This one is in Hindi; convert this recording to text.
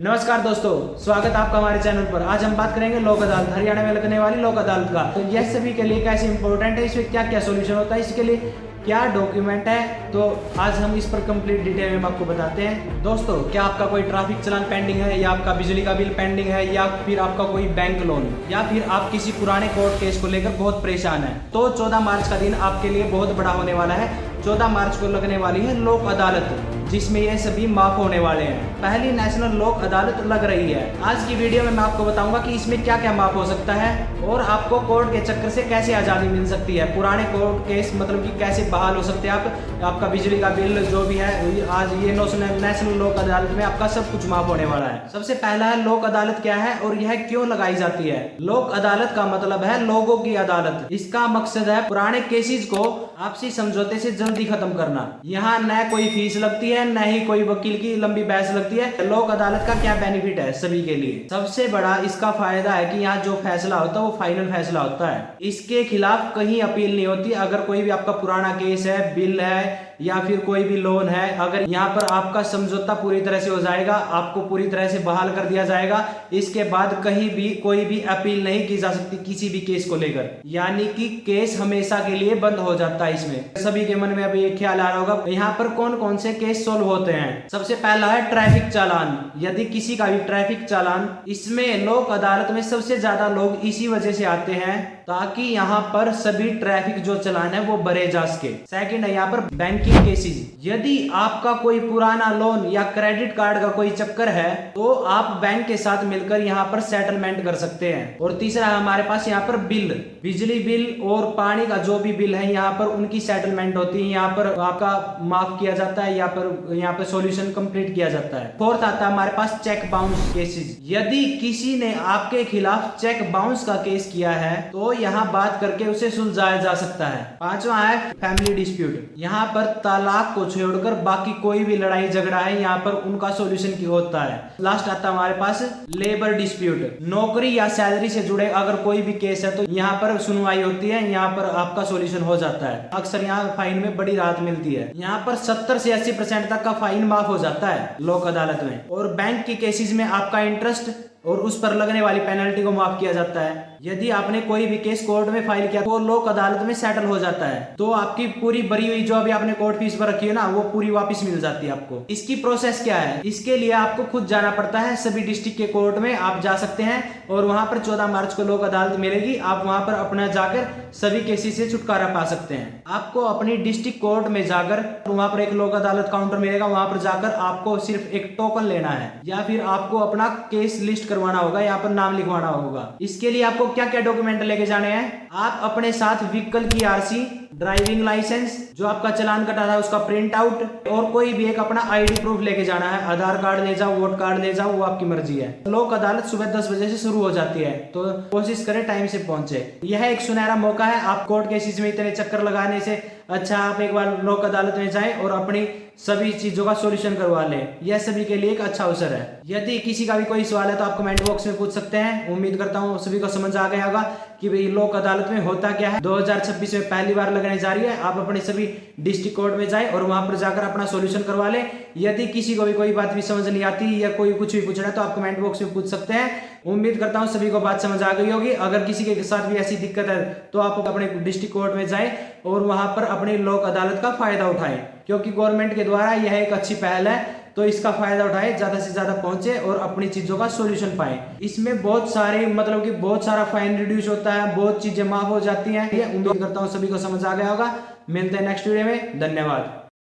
नमस्कार दोस्तों, स्वागत है आपका हमारे चैनल पर। आज हम बात करेंगे लोक अदालत, हरियाणा में लगने वाली लोक अदालत का। तो यह सभी के लिए कैसे इंपॉर्टेंट है, इसमें क्या क्या सोल्यूशन होता है, इसके लिए क्या डॉक्यूमेंट है, तो आज हम इस पर कंप्लीट डिटेल में आपको बताते हैं। दोस्तों, क्या आपका कोई ट्रैफिक चालान पेंडिंग है, या आपका बिजली का बिल पेंडिंग है, या फिर आपका कोई बैंक लोन, या फिर आप किसी पुराने कोर्ट केस को लेकर बहुत परेशान है, तो 14 मार्च का दिन आपके लिए बहुत बड़ा होने वाला है। 14 मार्च को लगने वाली है लोक अदालत, जिसमें ये सभी माफ होने वाले हैं। पहली नेशनल लोक अदालत लग रही है। आज की वीडियो में मैं आपको बताऊंगा कि इसमें क्या क्या माफ हो सकता है और आपको कोर्ट के चक्कर से कैसे आज़ादी मिल सकती है। पुराने कोर्ट केस मतलब कि कैसे बहाल हो सकते हैं आप, आपका बिजली का बिल जो भी है, आज ये नेशनल लोक अदालत में आपका सब कुछ माफ होने वाला है। सबसे पहला है लोक अदालत क्या है और यह क्यों लगाई जाती है। लोक अदालत का मतलब है लोगों की अदालत। इसका मकसद है पुराने केसेस को आपसी समझौते से जल्दी खत्म करना। यहाँ न कोई फीस लगती है, न ही कोई वकील की लंबी बहस लगती है। लोक अदालत का क्या बेनिफिट है सभी के लिए। सबसे बड़ा इसका फायदा है कि यहाँ जो फैसला होता है वो फाइनल फैसला होता है। इसके खिलाफ कहीं अपील नहीं होती। अगर कोई भी आपका पुराना केस है, बिल है या फिर कोई भी लोन है, अगर यहाँ पर आपका समझौता पूरी तरह से हो जाएगा, आपको पूरी तरह से बहाल कर दिया जाएगा, इसके बाद कहीं भी कोई भी अपील नहीं की जा सकती किसी भी केस को लेकर। यानी कि केस हमेशा के लिए बंद हो जाता है। इसमें सभी के मन में अभी एक ख्याल आ रहा होगा, यहाँ पर कौन कौन से केस सोल्व होते हैं। सबसे पहला है ट्रैफिक चालान। यदि किसी का भी ट्रैफिक चालान, इसमें लोक अदालत में सबसे ज्यादा लोग इसी वजह से आते हैं ताकि यहाँ पर सभी ट्रैफिक जो चालान है वो भरे जा सके। सेकंड है यहाँ पर बैंकिंग केसेस। यदि आपका कोई पुराना लोन या क्रेडिट कार्ड का कोई चक्कर है तो आप बैंक के साथ मिलकर यहाँ पर सेटलमेंट कर सकते हैं। और तीसरा है हमारे पास यहाँ पर बिल, बिजली बिल और पानी का जो भी बिल है, यहाँ पर उनकी सेटलमेंट होती है। यहाँ पर आपका माफ किया जाता है, यहाँ पर सॉल्यूशन कंप्लीट किया जाता है। फोर्थ आता है हमारे पास चेक बाउंस केसेस। यदि किसी ने आपके खिलाफ चेक बाउंस का केस किया है तो यहाँ बात करके उसे सुलझाया जा सकता है। पांचवा है फैमिली डिस्प्यूट। यहाँ पर तलाक को छोड़कर बाकी कोई भी लड़ाई झगड़ा है, यहाँ पर उनका सॉल्यूशन की होता है। लास्ट आता है हमारे पास लेबर डिस्प्यूट। नौकरी या सैलरी से जुड़े अगर कोई भी केस है तो यहाँ पर सुनवाई होती है, यहाँ पर आपका सॉल्यूशन हो जाता है। अक्सर यहाँ फाइन में बड़ी राहत मिलती है। यहाँ पर 70 से 80% तक का फाइन माफ हो जाता है लोक अदालत में। और बैंक की केसेस में आपका इंटरेस्ट और उस पर लगने वाली पेनल्टी को माफ किया जाता है। यदि आपने कोई भी केस कोर्ट में फाइल किया तो लोक अदालत में सेटल हो जाता है, तो आपकी पूरी भरी हुई जो अभी आपने कोर्ट फीस पर रखी है ना, वो पूरी वापस मिल जाती है आपको। इसकी प्रोसेस क्या है, इसके लिए आपको खुद जाना पड़ता है। सभी डिस्ट्रिक्ट के कोर्ट में आप जा सकते हैं और वहां पर 14 मार्च को लोक अदालत मिलेगी। आप वहां पर अपना जाकर सभी केसेस से छुटकारा पा सकते हैं। आपको अपनी डिस्ट्रिक्ट कोर्ट में जाकर वहां पर एक लोक अदालत काउंटर मिलेगा, वहां पर जाकर आपको सिर्फ एक टोकन लेना है या फिर आपको अपना केस लिस्ट करवाना होगा, यहाँ पर नाम लिखवाना होगा। इसके लिए आपको क्या क्या डॉक्यूमेंट लेके जाने हैं। आप अपने साथ व्हीकल की आरसी, ड्राइविंग लाइसेंस, जो आपका चालान कटा था उसका प्रिंट आउट, और कोई भी एक अपना आईडी प्रूफ लेके जाना है। आधार कार्ड ले जाओ, वोट कार्ड ले जाओ, वो आपकी मर्जी है। लोक अदालत सुबह 10 बजे से शुरू हो जाती है, तो कोशिश करें टाइम से पहुंचे। यह एक सुनहरा मौका है। आप कोर्ट केसेस में इतने चक्कर लगाने से अच्छा आप एक बार लोक अदालत में जाएं और अपनी सभी चीजों का सॉल्यूशन करवा लें। यह सभी के लिए एक अच्छा अवसर है। यदि किसी का भी कोई सवाल है तो आप कमेंट बॉक्स में पूछ सकते हैं। उम्मीद करता हूँ सभी को समझ आ गया होगा कि भाई लोक अदालत में होता क्या है। 2026 में पहली बार लगने जा रही है। आप अपने सभी डिस्ट्रिक्ट कोर्ट में जाएं और वहां पर जाकर अपना सॉल्यूशन करवा लें। यदि किसी को भी कोई बात भी समझ नहीं आती या कोई कुछ भी पूछना है तो आप कमेंट बॉक्स में पूछ सकते हैं। उम्मीद करता हूँ सभी को बात समझ आ गई होगी। अगर किसी के साथ भी ऐसी दिक्कत है तो आप अपने डिस्ट्रिक्ट कोर्ट में जाएं और वहां पर अपनी लोक अदालत का फायदा उठाएं, क्योंकि गवर्नमेंट के द्वारा यह एक अच्छी पहल है। तो इसका फायदा उठाए, ज्यादा से ज्यादा पहुंचे और अपनी चीजों का सॉल्यूशन पाए। इसमें बहुत सारे मतलब कि बहुत सारा फाइन रिड्यूस होता है, बहुत चीजें माफ हो जाती हैं। उम्मीद करता हूँ सभी को समझ आ गया होगा। मिलते हैं नेक्स्ट वीडियो में। धन्यवाद।